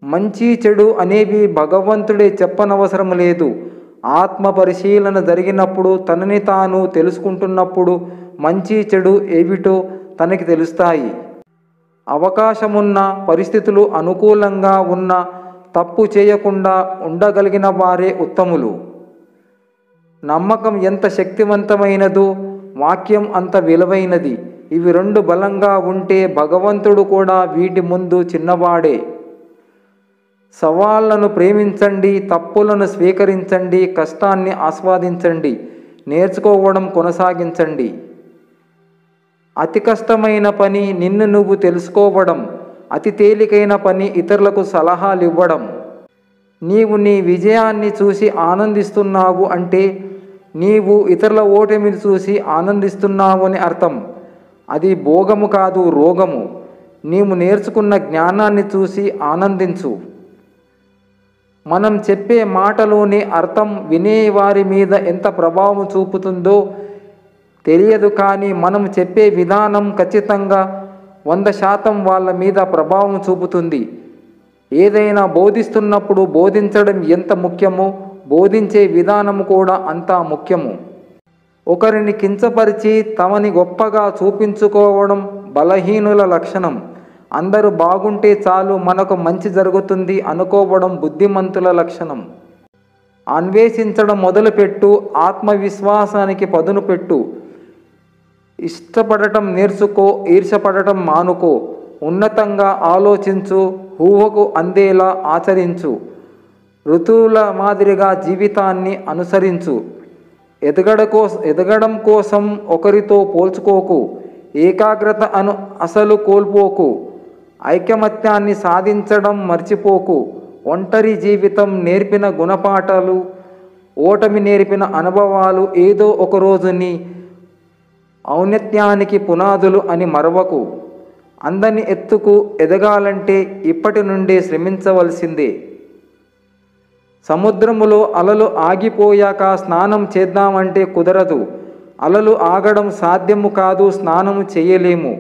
మంచి చెడు అనేవి భగవంతుడే చెప్పనవసరం లేదు. ఆత్మ పరిశీలన జరిగినప్పుడు, తనని తాను తెలుసుకుంటున్నప్పుడు మంచి చెడు ఏమిటో తనకి తెలుస్తాయి. అవకాశమున్న, పరిస్థితులు అనుకూలంగా ఉన్న తప్పు చేయకుండా ఉండగలిగిన వారే ఉత్తములు. నమ్మకం ఎంత శక్తివంతమైనదో వాక్యం అంత విలువైనది. ఇవి రెండు బలంగా ఉంటే భగవంతుడు కూడా వీటి ముందు చిన్నవాడే. సవాళ్లను ప్రేమించండి, తప్పులను స్వీకరించండి, కష్టాన్ని ఆస్వాదించండి, నేర్చుకోవడం కొనసాగించండి. అతి కష్టమైన పని నిన్ను నువ్వు తెలుసుకోవడం, అతి తేలికైన పని ఇతరులకు సలహాలు ఇవ్వడం. నీవు నీ విజయాన్ని చూసి ఆనందిస్తున్నావు అంటే నీవు ఇతరుల ఓటమిని చూసి ఆనందిస్తున్నావు అని అర్థం. అది భోగము కాదు, రోగము. నీవు నేర్చుకున్న జ్ఞానాన్ని చూసి ఆనందించు. మనం చెప్పే మాటలోని అర్థం వినేవారి మీద ఎంత ప్రభావం చూపుతుందో తెలియదు, కానీ మనం చెప్పే విధానం ఖచ్చితంగా 100% వాళ్ళ మీద ప్రభావం చూపుతుంది. ఏదైనా బోధిస్తున్నప్పుడు బోధించడం ఎంత ముఖ్యమో బోధించే విధానం కూడా అంత ముఖ్యము. ఒకరిని కించపరిచి తమని గొప్పగా చూపించుకోవడం బలహీనుల లక్షణం. అందరూ బాగుంటే చాలు, మనకు మంచి జరుగుతుంది అనుకోవడం బుద్ధిమంతుల లక్షణం. అన్వేషించడం మొదలుపెట్టు, ఆత్మవిశ్వాసానికి పదును పెట్టు. ఇష్టపడటం నేర్చుకో, ఈర్షపడటం మానుకో. ఉన్నతంగా ఆలోచించు, ఊహకు అందేలా ఆచరించు. ఋతువుల మాదిరిగా జీవితాన్ని అనుసరించు. ఎదగడం కోసం ఒకరితో పోల్చుకోకు. ఏకాగ్రత అసలు కోల్పోకు. ఐకమత్యాన్ని సాధించడం మర్చిపోకు. ఒంటరి జీవితం నేర్పిన గుణపాఠాలు, ఓటమి నేర్పిన అనుభవాలు ఏదో ఒకరోజు నీ ఔన్నత్యానికి పునాదులు అని మరవకు. అందరిని ఎత్తుకు ఎదగాలంటే ఇప్పటి నుండే శ్రమించవలసిందే. సముద్రములో అలలు ఆగిపోయాక స్నానం చేద్దామంటే కుదరదు. అలలు ఆగడం సాధ్యము కాదు, స్నానము చేయలేము.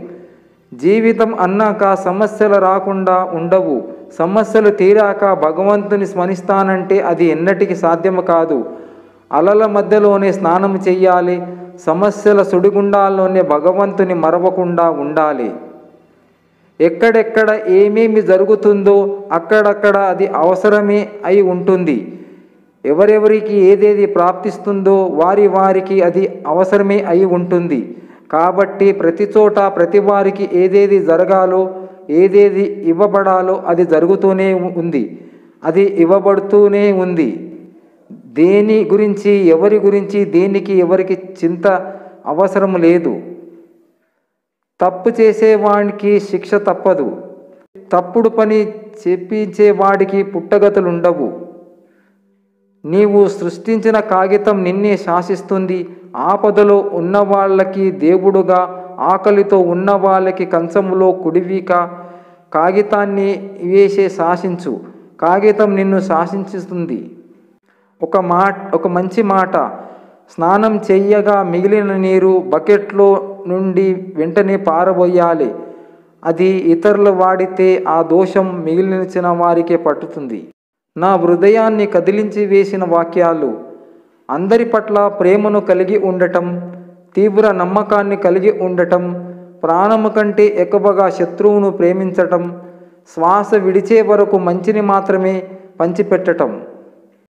జీవితం అన్నాక సమస్యలు రాకుండా ఉండవు. సమస్యలు తీరాక భగవంతుని స్మరిస్తానంటే అది ఎన్నటికీ సాధ్యము కాదు. అలల మధ్యలోనే స్నానం చెయ్యాలి. సమస్యల సుడిగుండాల్లోనే భగవంతుని మరవకుండా ఉండాలి. ఎక్కడెక్కడ ఏమేమి జరుగుతుందో అక్కడక్కడ అది అవసరమే అయి ఉంటుంది. ఎవరెవరికి ఏదేది ప్రాప్తిస్తుందో వారికి అది అవసరమే అయి ఉంటుంది. కాబట్టి ప్రతి చోట ప్రతి వారికి ఏదేది జరగాలో, ఏదేది ఇవ్వబడాలో అది జరుగుతూనే ఉంది, అది ఇవ్వబడుతూనే ఉంది. దేని గురించి, ఎవరి గురించి, దేనికి ఎవరికి చింత అవసరం లేదు. తప్పు చేసేవాడికి శిక్ష తప్పదు. తప్పుడు పని చెప్పించేవాడికి పుట్టగతులుండవు. నీవు సృష్టించిన కాగితం నిన్నే శాసిస్తుంది. ఆపదలో ఉన్నవాళ్ళకి దేవుడుగా, ఆకలితో ఉన్న వాళ్ళకి కంచములో కుడివిక. కాగితాన్ని వేసే శాసించు, కాగితం నిన్ను శాసించుతుంది. ఒక మంచి మాట. స్నానం చెయ్యగా మిగిలిన నీరు బకెట్లో నుండి వెంటనే పారబోయాలి. అది ఇతరులు వాడితే ఆ దోషం మిగిలిన వారికే పట్టుతుంది. నా హృదయాన్ని కదిలించి వేసిన వాక్యాలు. అందరి పట్ల ప్రేమను కలిగి ఉండటం, తీవ్ర నమ్మకాన్ని కలిగి ఉండటం, ప్రాణము కంటే ఎక్కువగా శత్రువును ప్రేమించటం, శ్వాస విడిచే వరకు మంచిని మాత్రమే పంచిపెట్టటం.